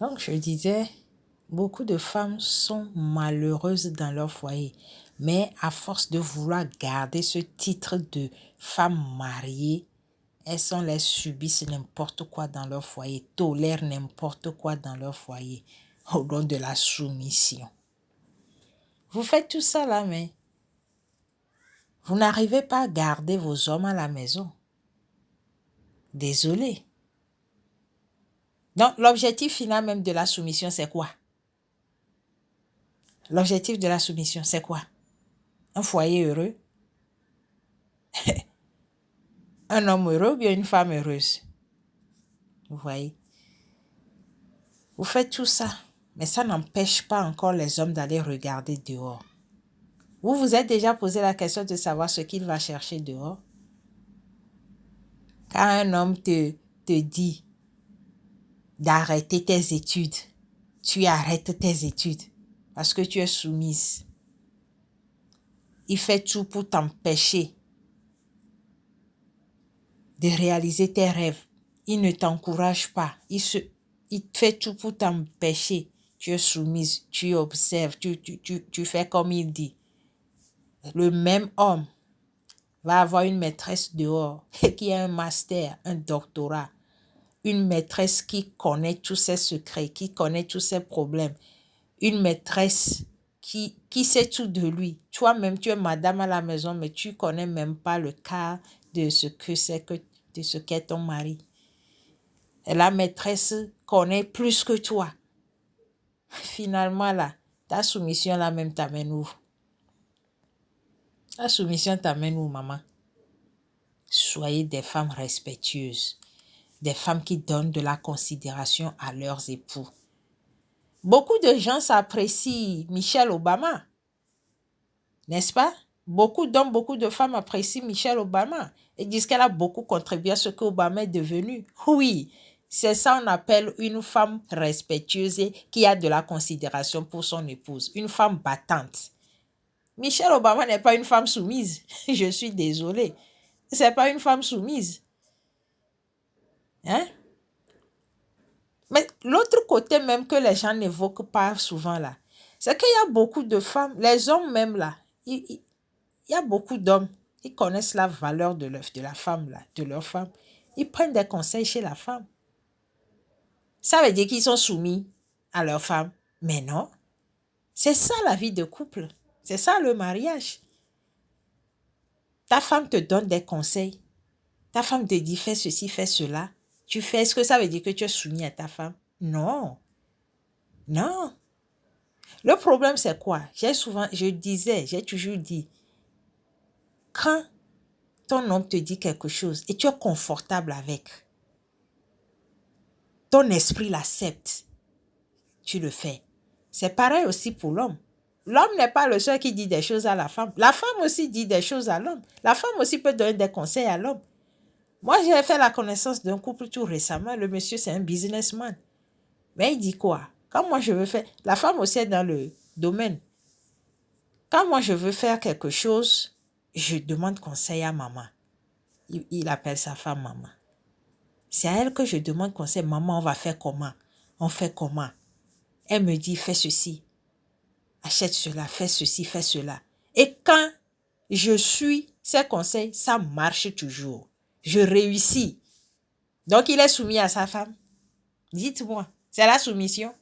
Donc, je disais, beaucoup de femmes sont malheureuses dans leur foyer, mais à force de vouloir garder ce titre de femme mariée, elles subissent n'importe quoi dans leur foyer, tolèrent n'importe quoi dans leur foyer, au nom de la soumission. Vous faites tout ça là, mais vous n'arrivez pas à garder vos hommes à la maison. Désolé. Donc, l'objectif final même de la soumission, c'est quoi? L'objectif de la soumission, c'est quoi? Un foyer heureux? Un homme heureux ou bien une femme heureuse? Vous voyez? Vous faites tout ça, mais ça n'empêche pas encore les hommes d'aller regarder dehors. Vous vous êtes déjà posé la question de savoir ce qu'il va chercher dehors? Quand un homme te dit d'arrêter tes études, tu arrêtes tes études parce que tu es soumise. Il fait tout pour t'empêcher de réaliser tes rêves. Il ne t'encourage pas. Il fait tout pour t'empêcher. Tu es soumise, tu observes, tu fais comme il dit. Le même homme va avoir une maîtresse dehors qui a un master, un doctorat. Une maîtresse qui connaît tous ses secrets, qui connaît tous ses problèmes. Une maîtresse qui sait tout de lui. Toi-même, tu es madame à la maison, mais tu ne connais même pas le cas de ce que c'est que de ce qu'est ton mari. Et la maîtresse connaît plus que toi. Finalement, là, ta soumission là même t'amène où? Ta soumission t'amène où, maman? Soyez des femmes respectueuses, des femmes qui donnent de la considération à leurs époux. Beaucoup de gens s'apprécient Michelle Obama, n'est-ce pas? Beaucoup d'hommes, beaucoup de femmes apprécient Michelle Obama et disent qu'elle a beaucoup contribué à ce qu'Obama est devenu. Oui, c'est ça on appelle une femme respectueuse et qui a de la considération pour son épouse, une femme battante. Michelle Obama n'est pas une femme soumise. Je suis désolée. C'est pas une femme soumise. Hein? Mais l'autre côté même que les gens n'évoquent pas souvent là, c'est qu'il y a beaucoup de femmes, les hommes même là, il y a beaucoup d'hommes, ils connaissent la valeur de la femme là, de leur femme. Ils prennent des conseils chez la femme. Ça veut dire qu'ils sont soumis à leur femme. Mais non, c'est ça la vie de couple. C'est ça le mariage. Ta femme te donne des conseils. Ta femme te dit fais ceci, fais cela. Tu fais, est-ce que ça veut dire que tu es soumis à ta femme? Non. Non. Le problème, c'est quoi? J'ai toujours dit, quand ton homme te dit quelque chose et tu es confortable avec, ton esprit l'accepte, tu le fais. C'est pareil aussi pour l'homme. L'homme n'est pas le seul qui dit des choses à la femme. La femme aussi dit des choses à l'homme. La femme aussi peut donner des conseils à l'homme. Moi, j'ai fait la connaissance d'un couple tout récemment. Le monsieur, c'est un businessman. Mais il dit quoi? Quand moi, je veux faire... La femme aussi est dans le domaine. Quand moi, je veux faire quelque chose, je demande conseil à maman. Il appelle sa femme maman. C'est à elle que je demande conseil. Maman, on va faire comment? On fait comment? Elle me dit, fais ceci. Achète cela, fais ceci, fais cela. Et quand je suis ses conseils, ça marche toujours. Je réussis. Donc, il est soumis à sa femme. Dites-moi, c'est la soumission?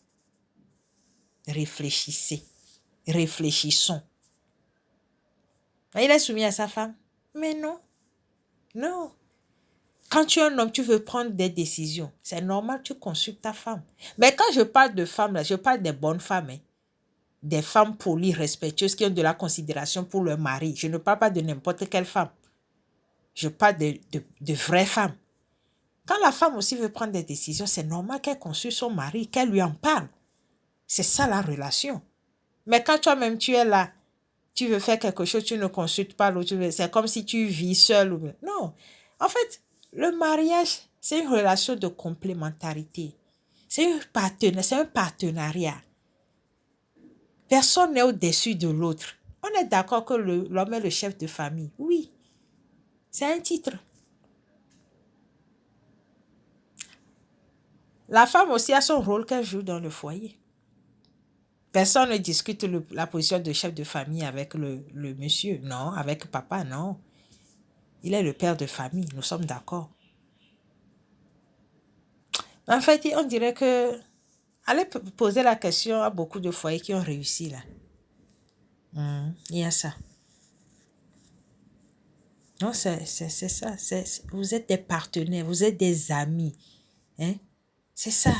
Réfléchissez. Réfléchissons. Il est soumis à sa femme? Mais non. Non. Quand tu es un homme, tu veux prendre des décisions. C'est normal, tu consultes ta femme. Mais quand je parle de femmes, là, je parle des bonnes femmes. Hein. Des femmes polies, respectueuses, qui ont de la considération pour leur mari. Je ne parle pas de n'importe quelle femme. Je parle de vraies femmes. Quand la femme aussi veut prendre des décisions, c'est normal qu'elle consulte son mari, qu'elle lui en parle. C'est ça la relation. Mais quand toi-même tu es là, tu veux faire quelque chose, tu ne consultes pas l'autre, c'est comme si tu vis seul. Non. En fait, le mariage, c'est une relation de complémentarité. C'est un partenariat. Personne n'est au-dessus de l'autre. On est d'accord que l'homme est le chef de famille. Oui, c'est un titre. La femme aussi a son rôle qu'elle joue dans le foyer. Personne ne discute la position de chef de famille avec le monsieur. Non, avec papa, non. Il est le père de famille, nous sommes d'accord. En fait, on dirait que... Allez poser la question à beaucoup de foyers qui ont réussi là. Il y a ça. Non, c'est ça. Vous êtes des partenaires, vous êtes des amis. Hein? C'est ça.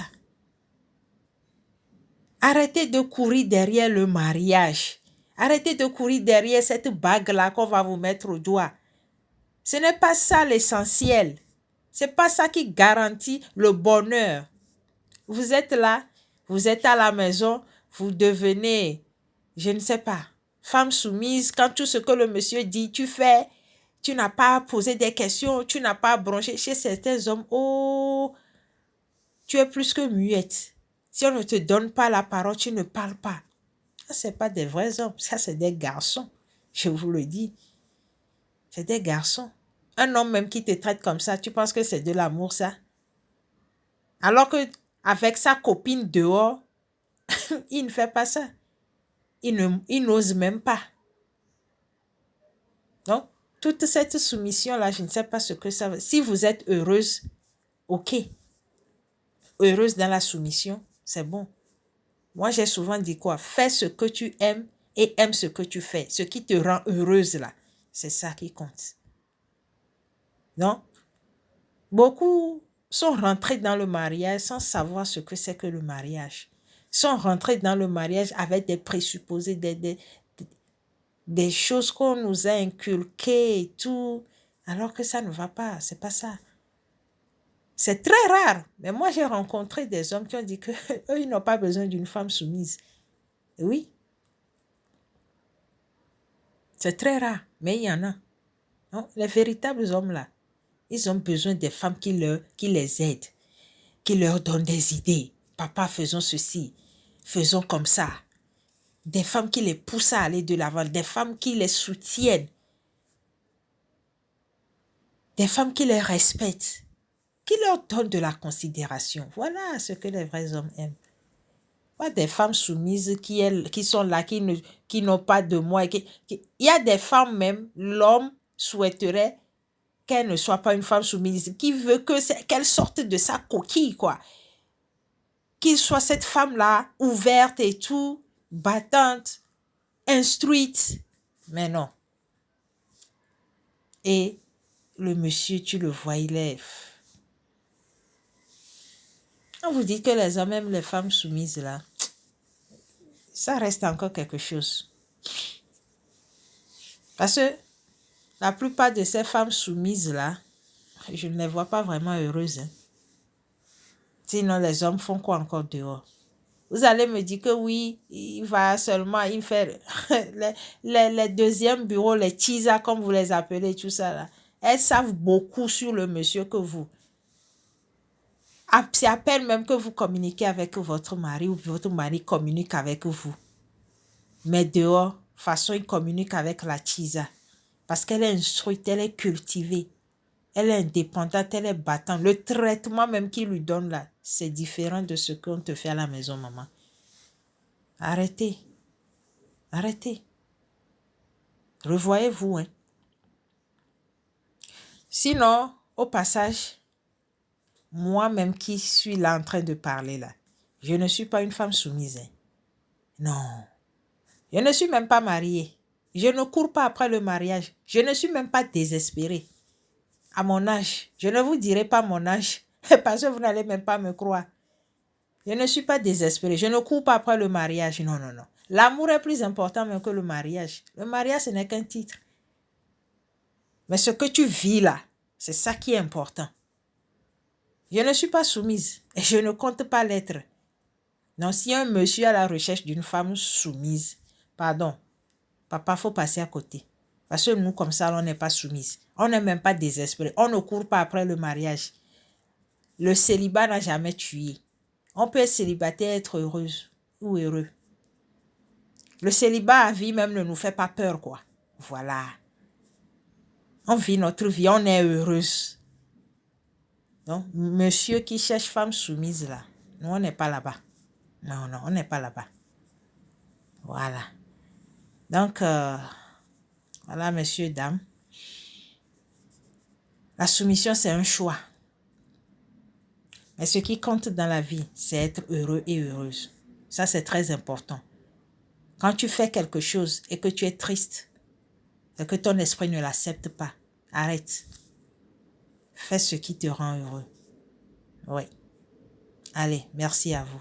Arrêtez de courir derrière le mariage. Arrêtez de courir derrière cette bague-là qu'on va vous mettre au doigt. Ce n'est pas ça l'essentiel. Ce n'est pas ça qui garantit le bonheur. Vous êtes là, vous êtes à la maison, vous devenez, je ne sais pas, femme soumise. Quand tout ce que le monsieur dit, tu fais, tu n'as pas posé des questions, tu n'as pas bronché. Chez certains hommes, oh, tu es plus que muette. Si on ne te donne pas la parole, tu ne parles pas. Ça, ce n'est pas des vrais hommes, ça, c'est des garçons. Je vous le dis. C'est des garçons. Un homme même qui te traite comme ça, tu penses que c'est de l'amour, ça? Alors que avec sa copine dehors, il ne fait pas ça. Il n'ose même pas. Donc, toute cette soumission-là, je ne sais pas ce que ça veut. Si vous êtes heureuse, ok. Heureuse dans la soumission, c'est bon. Moi, j'ai souvent dit quoi? Fais ce que tu aimes et aime ce que tu fais. Ce qui te rend heureuse, là, c'est ça qui compte. Non? Beaucoup sont rentrés dans le mariage sans savoir ce que c'est que le mariage. Sont rentrés dans le mariage avec des présupposés, des choses qu'on nous a inculquées et tout, alors que ça ne va pas, c'est pas ça. C'est très rare, mais moi j'ai rencontré des hommes qui ont dit que eux ils n'ont pas besoin d'une femme soumise. Oui, c'est très rare, mais il y en a. Non? Les véritables hommes là, ils ont besoin des femmes qui les aident, qui leur donnent des idées. Papa, faisons ceci, faisons comme ça. Des femmes qui les poussent à aller de l'avant, des femmes qui les soutiennent, des femmes qui les respectent, qui leur donnent de la considération. Voilà ce que les vrais hommes aiment. Pas des femmes soumises qui sont là, qui n'ont pas de moi. Il y a des femmes même, l'homme souhaiterait qu'elle ne soit pas une femme soumise, qui veut qu'elle sorte de sa coquille, quoi. Qu'il soit cette femme-là, ouverte et tout, battante, instruite. Mais non. Et le monsieur, tu le vois, il est... On vous dit que les hommes aiment les femmes soumises, là. Ça reste encore quelque chose. Parce que la plupart de ces femmes soumises-là, je ne les vois pas vraiment heureuses. Hein. Sinon, les hommes font quoi encore dehors? Vous allez me dire que oui, il fait les deuxièmes bureaux, les teasers, comme vous les appelez, tout ça là. Elles savent beaucoup sur le monsieur que vous. C'est à peine même que vous communiquez avec votre mari ou votre mari communique avec vous. Mais dehors, de toute façon, il communique avec la teaser. Parce qu'elle est instruite, elle est cultivée. Elle est indépendante, elle est battante. Le traitement même qu'il lui donne là, c'est différent de ce qu'on te fait à la maison, maman. Arrêtez. Arrêtez. Revoyez-vous. Hein. Sinon, au passage, moi-même qui suis là en train de parler là, je ne suis pas une femme soumise. Hein. Non. Je ne suis même pas mariée. Je ne cours pas après le mariage. Je ne suis même pas désespérée. À mon âge, je ne vous dirai pas mon âge parce que vous n'allez même pas me croire. Je ne suis pas désespérée. Je ne cours pas après le mariage. Non, non, non. L'amour est plus important même que le mariage. Le mariage, ce n'est qu'un titre. Mais ce que tu vis là, c'est ça qui est important. Je ne suis pas soumise et je ne compte pas l'être. Non, si un monsieur est à la recherche d'une femme soumise, pardon, papa, il faut passer à côté. Parce que nous, comme ça, on n'est pas soumise. On n'est même pas désespéré. On ne court pas après le mariage. Le célibat n'a jamais tué. On peut être célibataire et être heureuse ou heureux. Le célibat à vie même ne nous fait pas peur, quoi. Voilà. On vit notre vie, on est heureuse. Donc, monsieur qui cherche femme soumise là, nous, on n'est pas là-bas. Non, non, on n'est pas là-bas. Voilà. Donc, voilà, messieurs, dames. La soumission, c'est un choix. Mais ce qui compte dans la vie, c'est être heureux et heureuse. Ça, c'est très important. Quand tu fais quelque chose et que tu es triste, et que ton esprit ne l'accepte pas, arrête. Fais ce qui te rend heureux. Oui. Allez, merci à vous.